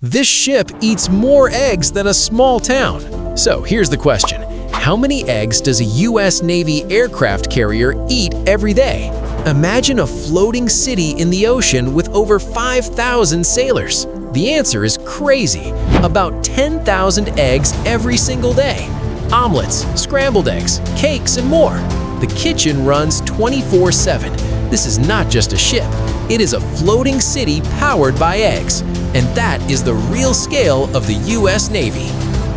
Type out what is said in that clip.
This ship eats more eggs than a small town. So here's the question. How many eggs does a U.S. Navy aircraft carrier eat every day? Imagine a floating city in the ocean with over 5,000 sailors. The answer is crazy. About 10,000 eggs every single day. Omelets, scrambled eggs, cakes, and more. The kitchen runs 24/7. This is not just a ship. It is a floating city powered by eggs. And that is the real scale of the U.S. Navy.